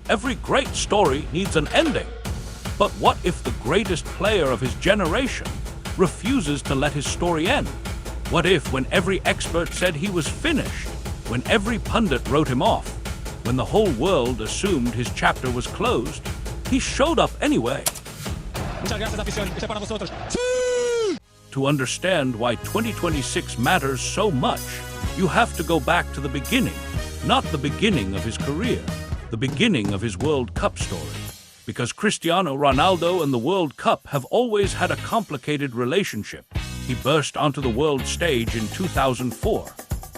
Every great story needs an ending. But what if the greatest player of his generation refuses to let his story end? What if, when every expert said he was finished, when every pundit wrote him off, when the whole world assumed his chapter was closed, he showed up anyway? To understand why 2026 matters so much, you have to go back to the beginning, not the beginning of his career, the beginning of his World Cup story. Because Cristiano Ronaldo and the World Cup have always had a complicated relationship. He burst onto the world stage in 2004.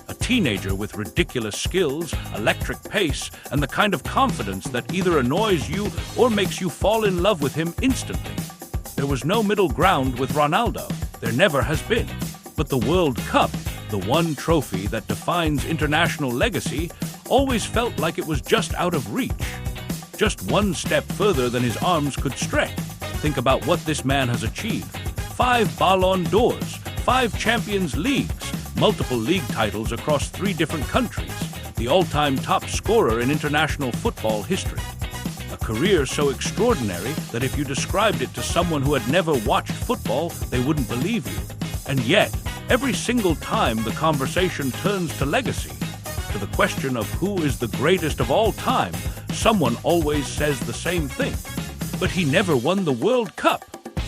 A teenager with ridiculous skills, electric pace, and the kind of confidence that either annoys you or makes you fall in love with him instantly. There was no middle ground with Ronaldo. There never has been. But the World Cup, the one trophy that defines international legacy, always felt like it was just out of reach. Just one step further than his arms could stretch. Think about what this man has achieved. 5 Ballon d'Ors, 5 Champions Leagues, multiple league titles across 3 different countries, the all-time top scorer in international football history. A career so extraordinary that if you described it to someone who had never watched football, they wouldn't believe you. And yet, every single time the conversation turns to legacy, to the question of who is the greatest of all time, someone always says the same thing. But he never won the World Cup.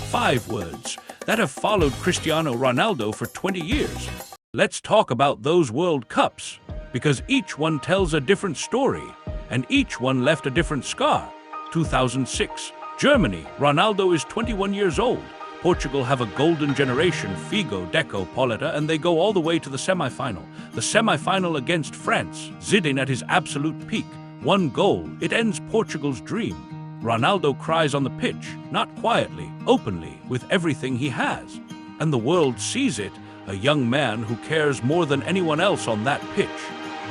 5 words that have followed Cristiano Ronaldo for 20 years. Let's talk about those World Cups, because each one tells a different story, and each one left a different scar. 2006, Germany. Ronaldo is 21 years old. Portugal have a golden generation, Figo, Deco, Pauleta, and they go all the way to the semi-final. The semi-final against France, Zidane at his absolute peak. 1 goal, it ends Portugal's dream. Ronaldo cries on the pitch, not quietly, openly, with everything he has. And the world sees it, a young man who cares more than anyone else on that pitch.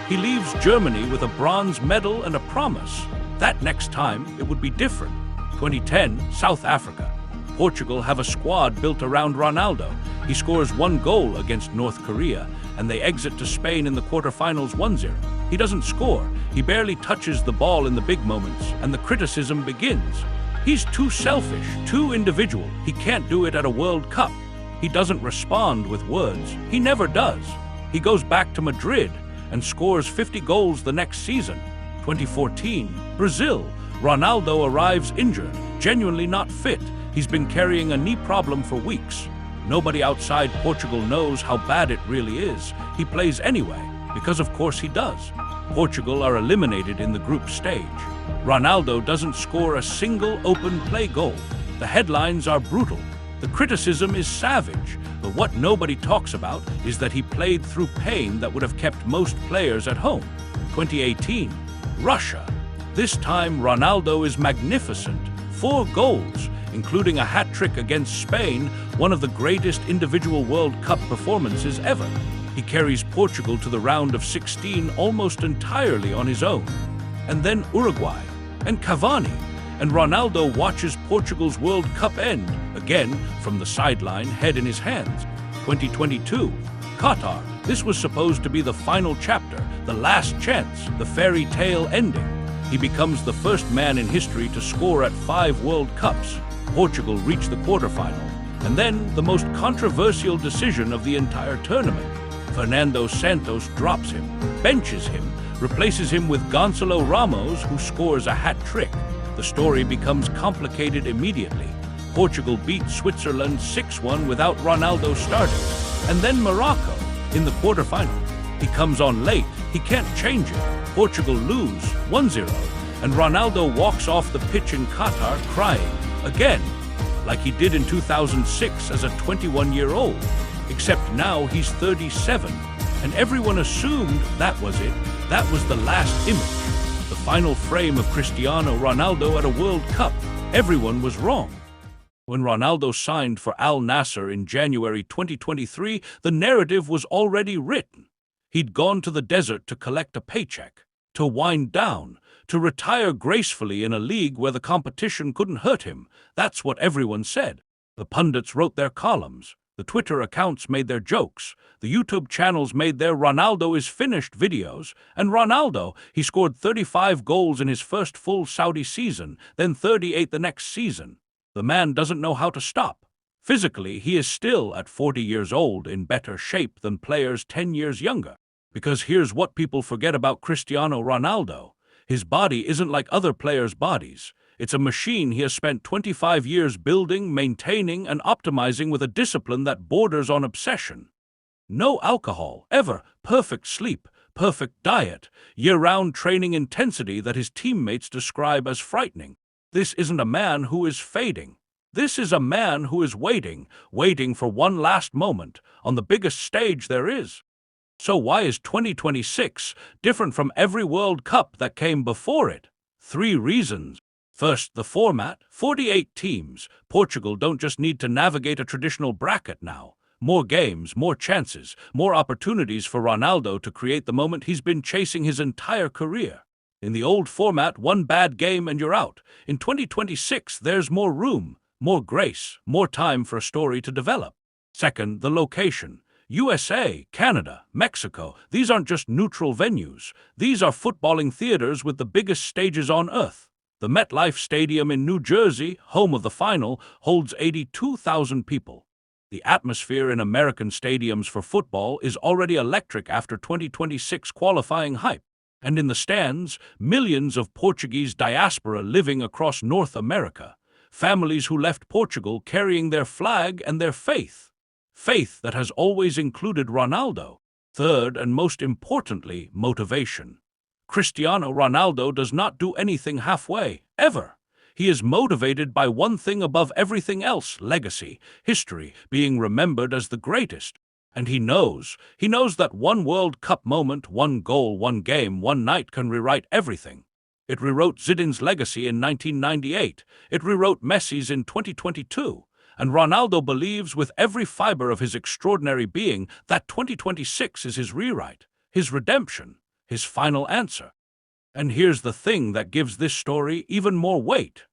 He leaves Germany with a bronze medal and a promise that next time it would be different. 2010, South Africa. Portugal have a squad built around Ronaldo. He scores 1 goal against North Korea, and they exit to Spain in the quarterfinals 1-0. He doesn't score, he barely touches the ball in the big moments, and the criticism begins. He's too selfish, too individual. He can't do it at a World Cup. He doesn't respond with words. He never does. He goes back to Madrid and scores 50 goals the next season. 2014, Brazil. Ronaldo arrives injured, genuinely not fit. He's been carrying a knee problem for weeks. Nobody outside Portugal knows how bad it really is. He plays anyway, because of course he does. Portugal are eliminated in the group stage. Ronaldo doesn't score a single open play goal. The headlines are brutal. The criticism is savage. But what nobody talks about is that he played through pain that would have kept most players at home. 2018, Russia. This time Ronaldo is magnificent. 4 goals, including a hat-trick against Spain, one of the greatest individual World Cup performances ever. He carries Portugal to the round of 16 almost entirely on his own. And then Uruguay, and Cavani, and Ronaldo watches Portugal's World Cup end, again from the sideline, head in his hands. 2022, Qatar. This was supposed to be the final chapter, the last chance, the fairy tale ending. He becomes the first man in history to score at 5 World Cups. Portugal reached the quarterfinal. And then the most controversial decision of the entire tournament. Fernando Santos drops him, benches him, replaces him with Gonçalo Ramos, who scores a hat-trick. The story becomes complicated immediately. Portugal beat Switzerland 6-1 without Ronaldo starting. And then Morocco, in the quarterfinal. He comes on late, he can't change it. Portugal lose 1-0, and Ronaldo walks off the pitch in Qatar crying, again, like he did in 2006 as a 21-year-old. Except now he's 37, and everyone assumed that was it. That was the last image, the final frame of Cristiano Ronaldo at a World Cup. Everyone was wrong. When Ronaldo signed for Al Nassr in January 2023, the narrative was already written. He'd gone to the desert to collect a paycheck, to wind down, to retire gracefully in a league where the competition couldn't hurt him. That's what everyone said. The pundits wrote their columns. The Twitter accounts made their jokes, the YouTube channels made their Ronaldo is finished videos, and Ronaldo, he scored 35 goals in his first full Saudi season, then 38 the next season. The man doesn't know how to stop. Physically, he is still, at 40 years old, in better shape than players 10 years younger. Because here's what people forget about Cristiano Ronaldo. His body isn't like other players' bodies. It's a machine he has spent 25 years building, maintaining, and optimizing with a discipline that borders on obsession. No alcohol, ever, perfect sleep, perfect diet, year-round training intensity that his teammates describe as frightening. This isn't a man who is fading. This is a man who is waiting for one last moment on the biggest stage there is. So why is 2026 different from every World Cup that came before it? 3 reasons. First, the format, 48 teams. Portugal don't just need to navigate a traditional bracket now. More games, more chances, more opportunities for Ronaldo to create the moment he's been chasing his entire career. In the old format, one bad game and you're out. In 2026, there's more room, more grace, more time for a story to develop. Second, the location. USA, Canada, Mexico, these aren't just neutral venues. These are footballing theaters with the biggest stages on earth. The MetLife Stadium in New Jersey, home of the final, holds 82,000 people. The atmosphere in American stadiums for football is already electric after 2026 qualifying hype. And in the stands, millions of Portuguese diaspora living across North America. Families who left Portugal carrying their flag and their faith. Faith that has always included Ronaldo. Third, and most importantly, motivation. Cristiano Ronaldo does not do anything halfway, ever. He is motivated by one thing above everything else: legacy, history, being remembered as the greatest. And he knows that one World Cup moment, one goal, one game, one night can rewrite everything. It rewrote Zidane's legacy in 1998. It rewrote Messi's in 2022. And Ronaldo believes with every fiber of his extraordinary being that 2026 is his rewrite, his redemption, his final answer. And here's the thing that gives this story even more weight.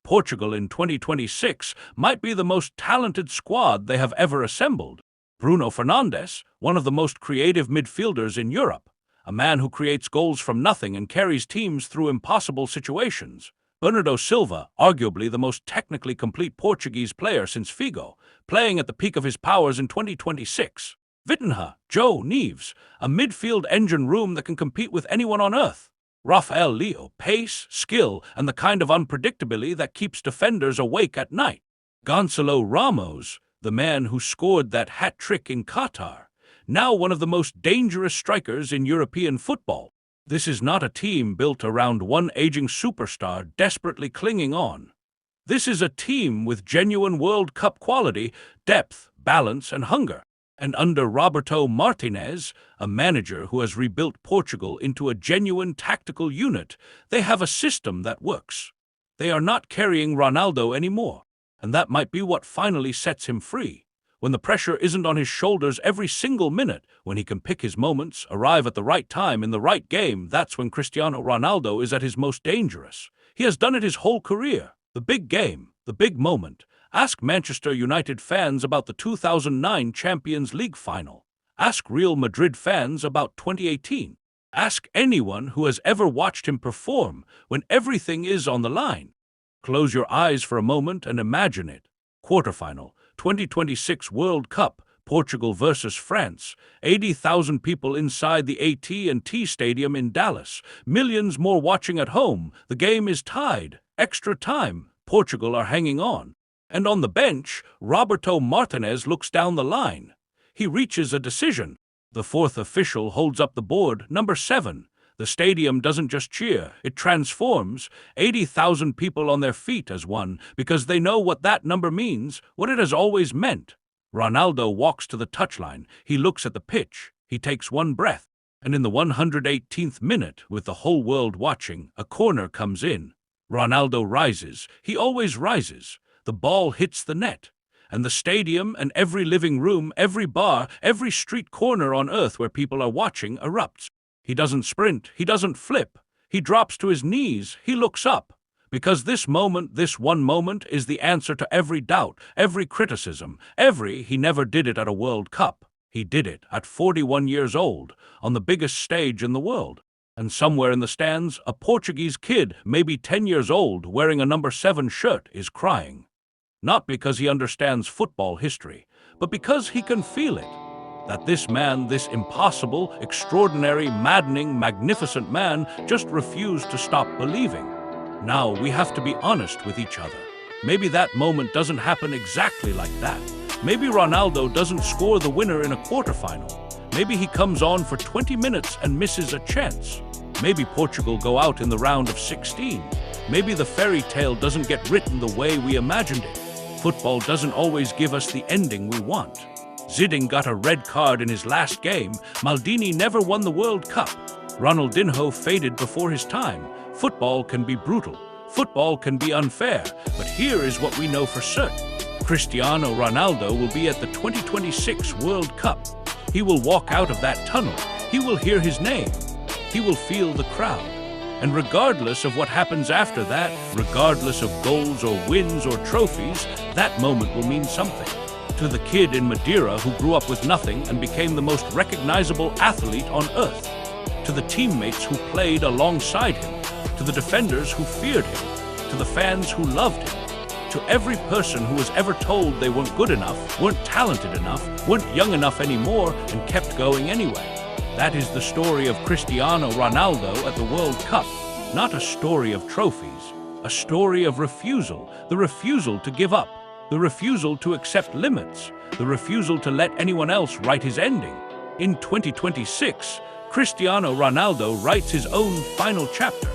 Portugal in 2026 might be the most talented squad they have ever assembled. Bruno Fernandes, one of the most creative midfielders in Europe, a man who creates goals from nothing and carries teams through impossible situations. Bernardo Silva, arguably the most technically complete Portuguese player since Figo, playing at the peak of his powers in 2026. Vitinha, Joe Neves, a midfield engine room that can compete with anyone on earth. Rafael Leo, pace, skill, and the kind of unpredictability that keeps defenders awake at night. Gonçalo Ramos, the man who scored that hat-trick in Qatar, now one of the most dangerous strikers in European football. This is not a team built around one aging superstar desperately clinging on. This is a team with genuine World Cup quality, depth, balance, and hunger. And under Roberto Martinez, a manager who has rebuilt Portugal into a genuine tactical unit, they have a system that works. They are not carrying Ronaldo anymore, and that might be what finally sets him free. When the pressure isn't on his shoulders every single minute, when he can pick his moments, arrive at the right time in the right game, that's when Cristiano Ronaldo is at his most dangerous. He has done it his whole career. The big game, the big moment. Ask Manchester United fans about the 2009 Champions League final. Ask Real Madrid fans about 2018. Ask anyone who has ever watched him perform when everything is on the line. Close your eyes for a moment and imagine it. Quarterfinal, 2026 World Cup, Portugal versus France. 80,000 people inside the AT&T Stadium in Dallas. Millions more watching at home. The game is tied. Extra time. Portugal are hanging on. And on the bench, Roberto Martinez looks down the line. He reaches a decision. The fourth official holds up the board, number 7. The stadium doesn't just cheer, it transforms. 80,000 people on their feet as one, because they know what that number means, what it has always meant. Ronaldo walks to the touchline. He looks at the pitch. He takes one breath. And in the 118th minute, with the whole world watching, a corner comes in. Ronaldo rises. He always rises. The ball hits the net. And the stadium and every living room, every bar, every street corner on earth where people are watching erupts. He doesn't sprint. He doesn't flip. He drops to his knees. He looks up. Because this moment, this one moment, is the answer to every doubt, every criticism, he never did it at a World Cup. He did it at 41 years old, on the biggest stage in the world. And somewhere in the stands, a Portuguese kid, maybe 10 years old, wearing a number 7 shirt, is crying. Not because he understands football history, but because he can feel it. That this man, this impossible, extraordinary, maddening, magnificent man, just refused to stop believing. Now we have to be honest with each other. Maybe that moment doesn't happen exactly like that. Maybe Ronaldo doesn't score the winner in a quarterfinal. Maybe he comes on for 20 minutes and misses a chance. Maybe Portugal go out in the round of 16. Maybe the fairy tale doesn't get written the way we imagined it. Football doesn't always give us the ending we want. Zidane got a red card in his last game. Maldini never won the World Cup. Ronaldinho faded before his time. Football can be brutal. Football can be unfair. But here is what we know for certain. Cristiano Ronaldo will be at the 2026 World Cup. He will walk out of that tunnel. He will hear his name. He will feel the crowd. And regardless of what happens after that, regardless of goals or wins or trophies, that moment will mean something. To the kid in Madeira who grew up with nothing and became the most recognizable athlete on earth. To the teammates who played alongside him. To the defenders who feared him. To the fans who loved him. To every person who was ever told they weren't good enough, weren't talented enough, weren't young enough anymore, and kept going anyway. That is the story of Cristiano Ronaldo at the World Cup. Not a story of trophies, a story of refusal, the refusal to give up, the refusal to accept limits, the refusal to let anyone else write his ending. In 2026, Cristiano Ronaldo writes his own final chapter,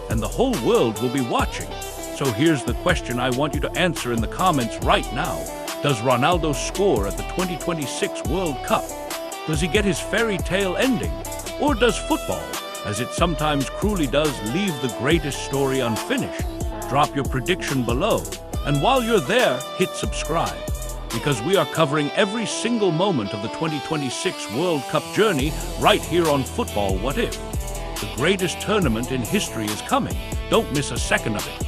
and the whole world will be watching. So here's the question I want you to answer in the comments right now. Does Ronaldo score at the 2026 World Cup? Does he get his fairy tale ending? Or does football, as it sometimes cruelly does, leave the greatest story unfinished? Drop your prediction below. And while you're there, hit subscribe. Because we are covering every single moment of the 2026 World Cup journey right here on Football What If. The greatest tournament in history is coming. Don't miss a second of it.